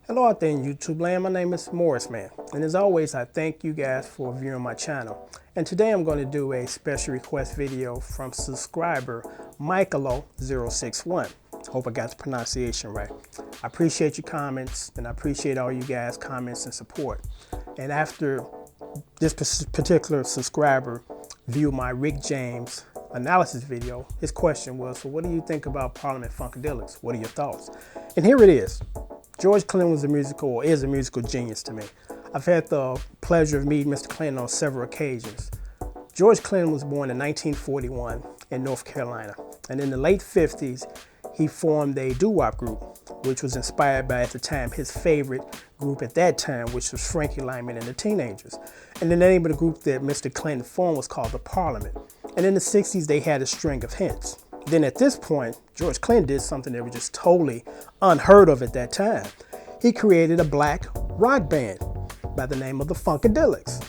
Hello out there in YouTube land, my name is Morris Man, and as always I thank you guys for viewing my channel. And today I'm going to do a special request video from subscriber Michaelo061. Hope I got the pronunciation right. I appreciate your comments and I appreciate all you guys' comments and support. And after this particular subscriber viewed my Rick James analysis video, his question was, so what do you think about Parliament Funkadelics? What are your thoughts? And here it is. George Clinton is a musical genius to me. I've had the pleasure of meeting Mr. Clinton on several occasions. George Clinton was born in 1941 in North Carolina. And in the late 50s, he formed a doo-wop group, which was inspired by, at the time, his favorite group at that time, which was Frankie Lymon and the Teenagers. And the name of the group that Mr. Clinton formed was called the Parliament. And in the 60s, they had a string of hits. Then at this point, George Clinton did something that was just totally unheard of at that time. He created a black rock band by the name of the Funkadelics.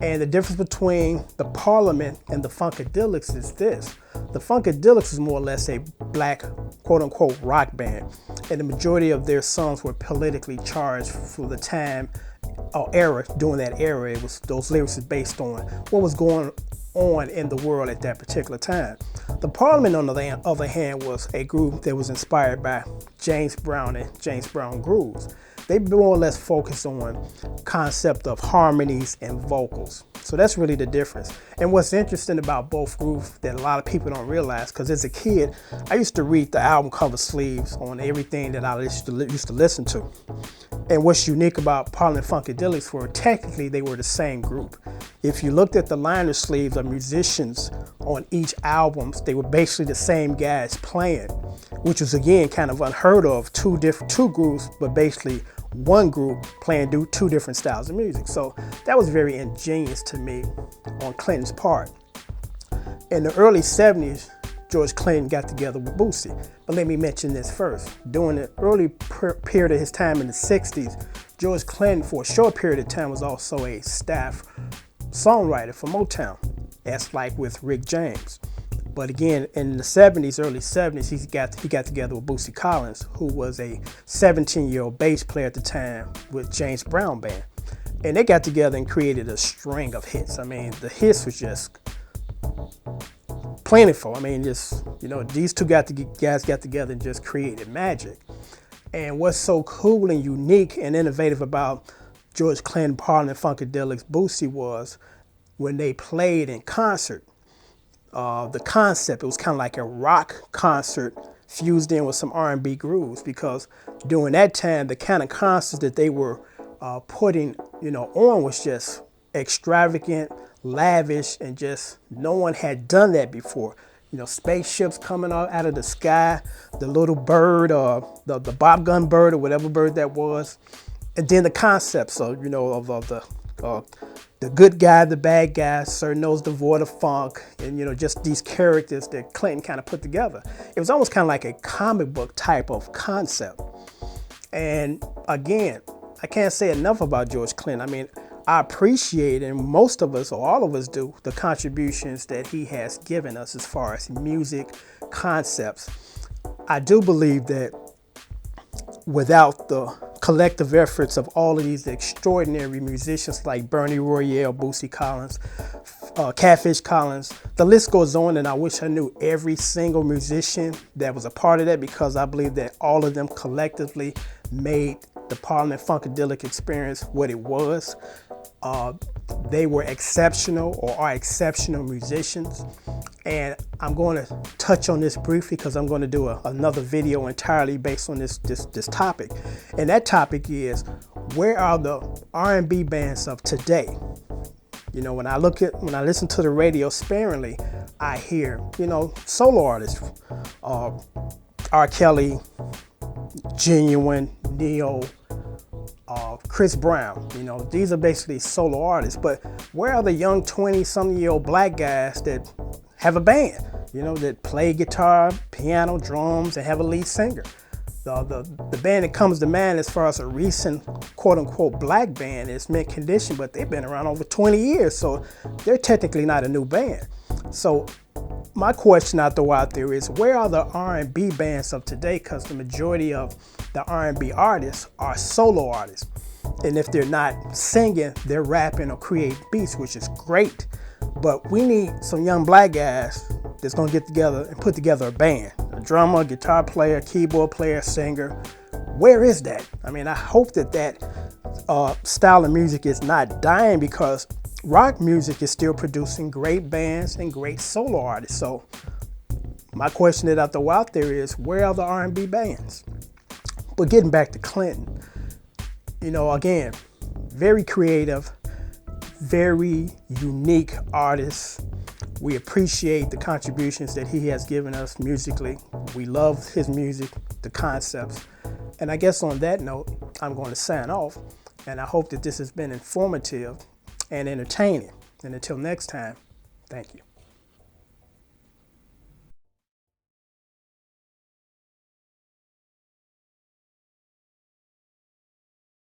And the difference between the Parliament and the Funkadelics is this. The Funkadelics is more or less a black, quote-unquote, rock band. And the majority of their songs were politically charged for the time or era. During that era, those lyrics is based on what was going on in the world at that particular time. The Parliament, on the other hand, was a group that was inspired by James Brown and James Brown grooves. They more or less focused on concept of harmonies and vocals. So that's really the difference. And what's interesting about both groups that a lot of people don't realize, because as a kid, I used to read the album cover sleeves on everything that I used to listen to. And what's unique about Parliament Funkadelics were technically they were the same group. If you looked at the liner sleeves of musicians on each album, they were basically the same guys playing, which was again kind of unheard of, two groups, but basically one group playing two different styles of music. So that was very ingenious to me on Clinton's part. In the early 70s, George Clinton got together with Boosie. But let me mention this first. During the early period of his time in the 60s, George Clinton, for a short period of time, was also a staff songwriter for Motown, as like with Rick James. But again, in the 70s, early 70s, he got together with Boosie Collins, who was a 17-year-old bass player at the time with James Brown Band. And they got together and created a string of hits. I mean, the hits was just plentiful. I mean, just, you know, these two guys got together and just created magic. And what's so cool and unique and innovative about George Clinton, Parliament Funkadelics, Boosie was when they played in concert. The concept, it was kind of like a rock concert fused in with some R&B grooves, because during that time, the kind of concerts that they were putting, on was just extravagant, lavish, and just no one had done that before. Spaceships coming out of the sky, the little bird, the Bob Gun bird or whatever bird that was, and then the concepts of the good guy, the bad guy, Sir Knows devoid of funk, and just these characters that Clinton kind of put together. It was almost kind of like a comic book type of concept. And again, I can't say enough about George Clinton. I mean, I appreciate, and most of us, or all of us do, the contributions that he has given us as far as music concepts. I do believe that without the collective efforts of all of these extraordinary musicians like Bernie Royale, Boosie Collins, Catfish Collins, the list goes on, and I wish I knew every single musician that was a part of that, because I believe that all of them collectively made the Parliament Funkadelic experience what it was. They were exceptional, or are exceptional musicians. And I'm going to touch on this briefly because I'm going to do another video entirely based on this topic. And that topic is, where are the R&B bands of today? When I listen to the radio sparingly, I hear, solo artists, R. Kelly, Genuine, Neo, Chris Brown. These are basically solo artists. But where are the young 20-something-year-old black guys that have a band, that play guitar, piano, drums, and have a lead singer? The band that comes to mind as far as a recent quote-unquote black band is Mint Condition, but they've been around over 20 years, so they're technically not a new band. So my question I throw out there is, where are the R&B bands of today? Because the majority of the R&B artists are solo artists. And if they're not singing, they're rapping or creating beats, which is great. But we need some young black guys that's going to get together and put together a band. A drummer, guitar player, keyboard player, singer. Where is that? I mean, I hope that style of music is not dying, because rock music is still producing great bands and great solo artists. So my question that I throw out there is, where are the R&B bands? But getting back to Clinton, again, very creative, very unique artist. We appreciate the contributions that he has given us musically. We love his music, the concepts. And I guess on that note, I'm going to sign off. And I hope that this has been informative and entertaining. And until next time, thank you.